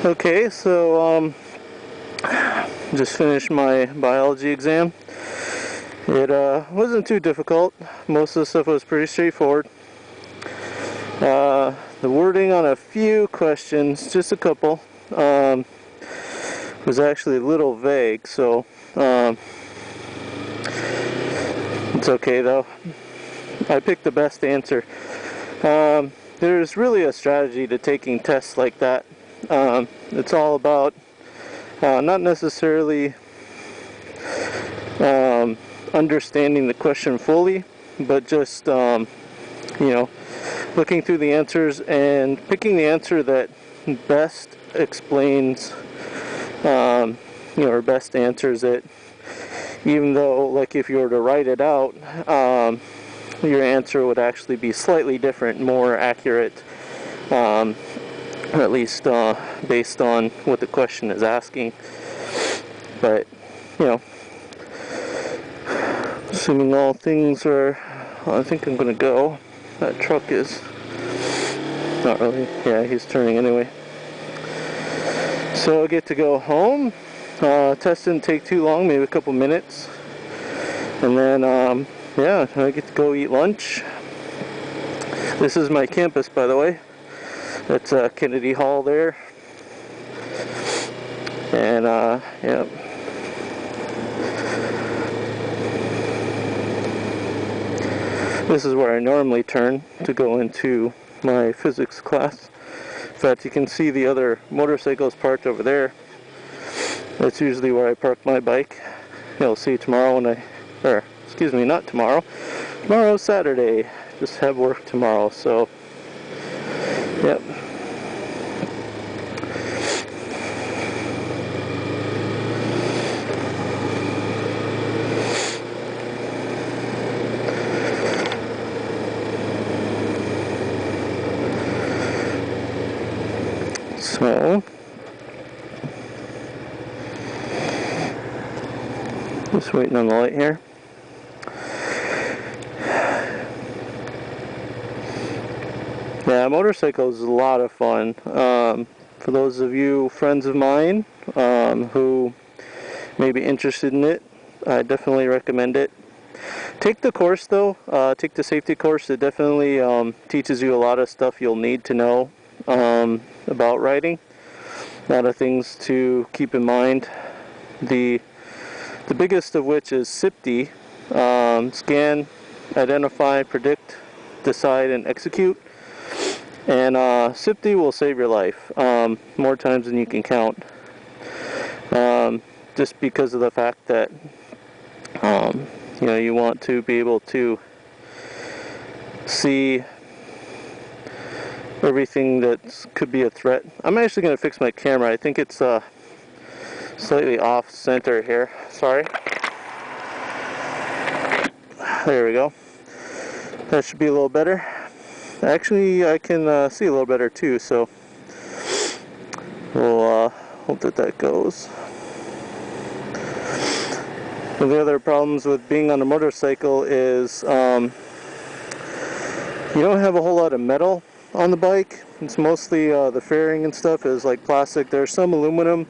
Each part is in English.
Okay, so just finished my biology exam. It wasn't too difficult. Most of the stuff was pretty straightforward. The wording on a few questions, just a couple, was actually a little vague, so it's okay though. I picked the best answer. There's really a strategy to taking tests like that. It's all about not necessarily understanding the question fully, but just looking through the answers and picking the answer that best explains or best answers it, even though, like, if you were to write it out, your answer would actually be slightly different, more accurate, or at least based on what the question is asking. But assuming all things are, I think I'm gonna go. That truck is not really, yeah, he's turning anyway. So I get to go home. Test didn't take too long, maybe a couple minutes, and then yeah, I get to go eat lunch. This is my campus, by the way. That's Kennedy Hall there, and yeah. This is where I normally turn to go into my physics class. In fact, you can see the other motorcycles parked over there. That's usually where I park my bike. You'll see tomorrow when excuse me, not tomorrow. Tomorrow's Saturday. Just have work tomorrow, so yep. So just waiting on the light here. Yeah, motorcycles is a lot of fun. For those of you friends of mine who may be interested in it, I definitely recommend it. Take the course though, take the safety course. It definitely teaches you a lot of stuff you'll need to know about riding. A lot of things to keep in mind. The biggest of which is SIPDE, scan, identify, predict, decide, and execute. And SIPDE will save your life more times than you can count. Just because of the fact that you want to be able to see everything that could be a threat. I'm actually going to fix my camera. I think it's slightly off center here. Sorry. There we go. That should be a little better. Actually, I can see a little better too, so we'll hope that goes. One of the other problems with being on a motorcycle is you don't have a whole lot of metal on the bike. It's mostly the fairing and stuff is like plastic. There's some aluminum,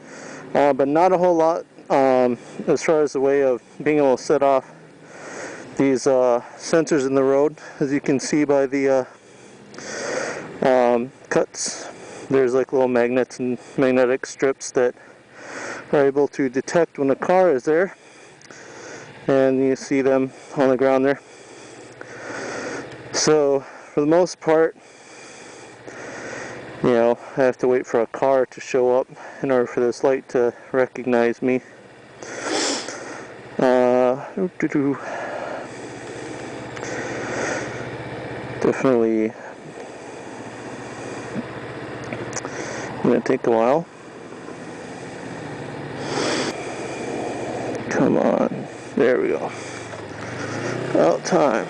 but not a whole lot as far as the way of being able to set off these sensors in the road. As you can see by the cuts, there's like little magnets and magnetic strips that are able to detect when a car is there, and you see them on the ground there. So for the most part, I have to wait for a car to show up in order for this light to recognize me. Definitely gonna take a while. Come on, there we go. About time.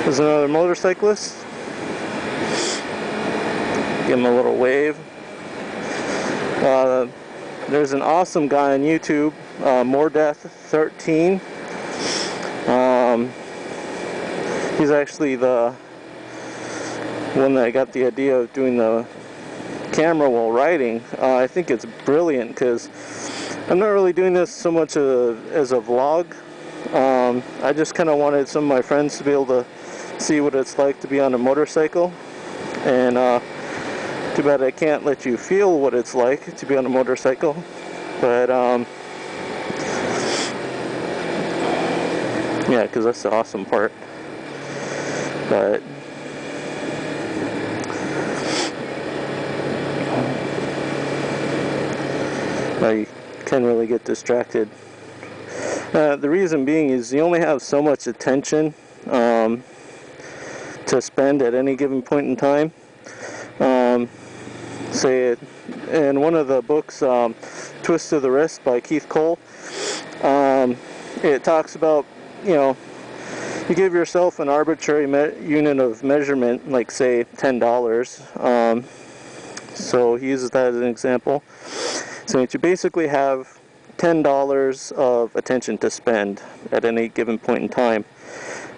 There's another motorcyclist. Give him a little wave. There's an awesome guy on YouTube, More Death 13. He's actually the one that got the idea of doing the camera while riding. I think it's brilliant because I'm not really doing this so much as a vlog. I just kind of wanted some of my friends to be able to see what it's like to be on a motorcycle, and too bad I can't let you feel what it's like to be on a motorcycle, but yeah, because that's the awesome part. But you can really get distracted. The reason being is you only have so much attention to spend at any given point in time. Say it in one of the books, Twist of the Wrist by Keith Cole. It talks about, you give yourself an arbitrary unit of measurement, like say $10. So he uses that as an example. So that you basically have $10 of attention to spend at any given point in time.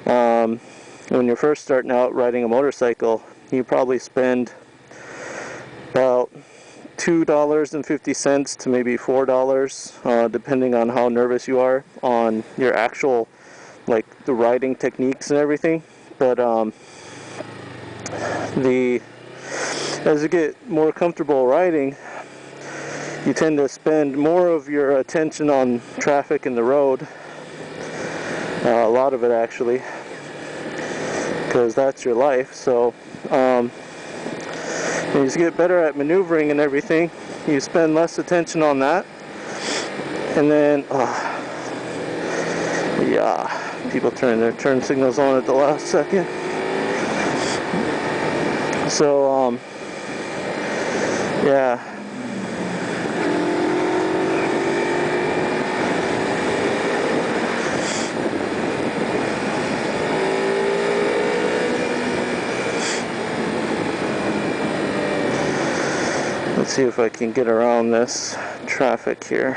When you're first starting out riding a motorcycle, you probably spend about $2.50 to maybe $4, depending on how nervous you are on your actual, like, the riding techniques and everything. But as you get more comfortable riding, you tend to spend more of your attention on traffic and the road, a lot of it actually, because that's your life. So as you get better at maneuvering and everything, you spend less attention on that, and then yeah, people turn their turn signals on at the last second. So yeah. Let's see if I can get around this traffic here.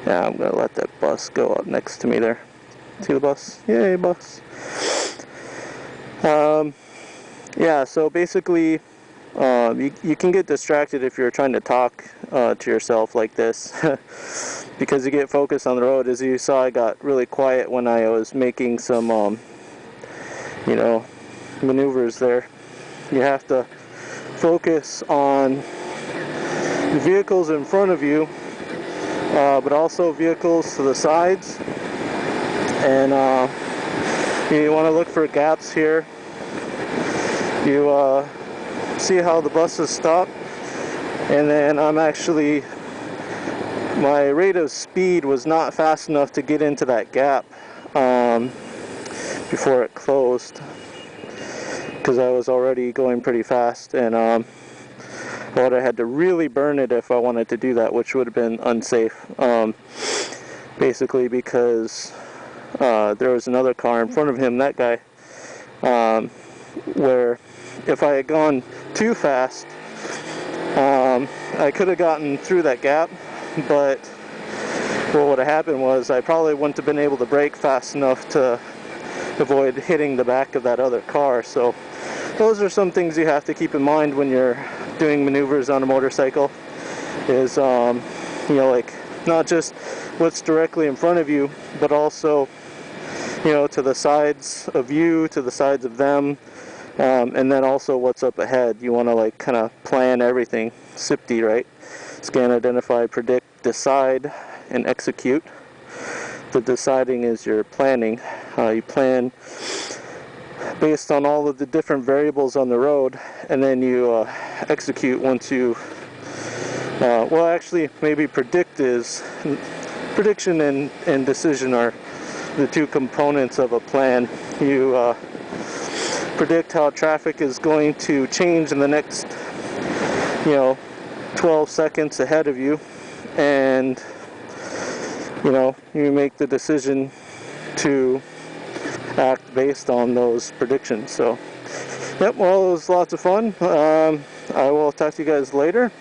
Yeah, I'm gonna let that bus go up next to me there. See the bus? Yay, bus. Yeah, so basically, you can get distracted if you're trying to talk to yourself like this, because you get focused on the road. As you saw, I got really quiet when I was making some, maneuvers there. You have to focus on the vehicles in front of you, but also vehicles to the sides, and you want to look for gaps here. You see how the buses stop, and then my rate of speed was not fast enough to get into that gap before it closed, because I was already going pretty fast, and I would have had to really burn it if I wanted to do that, which would have been unsafe, basically because there was another car in front of him, that guy, where if I had gone too fast, I could have gotten through that gap, but what would have happened was I probably wouldn't have been able to brake fast enough to avoid hitting the back of that other car. So those are some things you have to keep in mind when you're doing maneuvers on a motorcycle, is like, not just what's directly in front of you, but also to the sides of you, to the sides of them, and then also what's up ahead. You want to like kind of plan everything. SIPDE, right? Scan, identify, predict, decide, and execute. The deciding is your planning. You plan based on all of the different variables on the road, and then you execute once you well, actually, maybe prediction and decision are the two components of a plan. You predict how traffic is going to change in the next 12 seconds ahead of you, and you make the decision to act based on those predictions. So yep, well, it was lots of fun. I will talk to you guys later.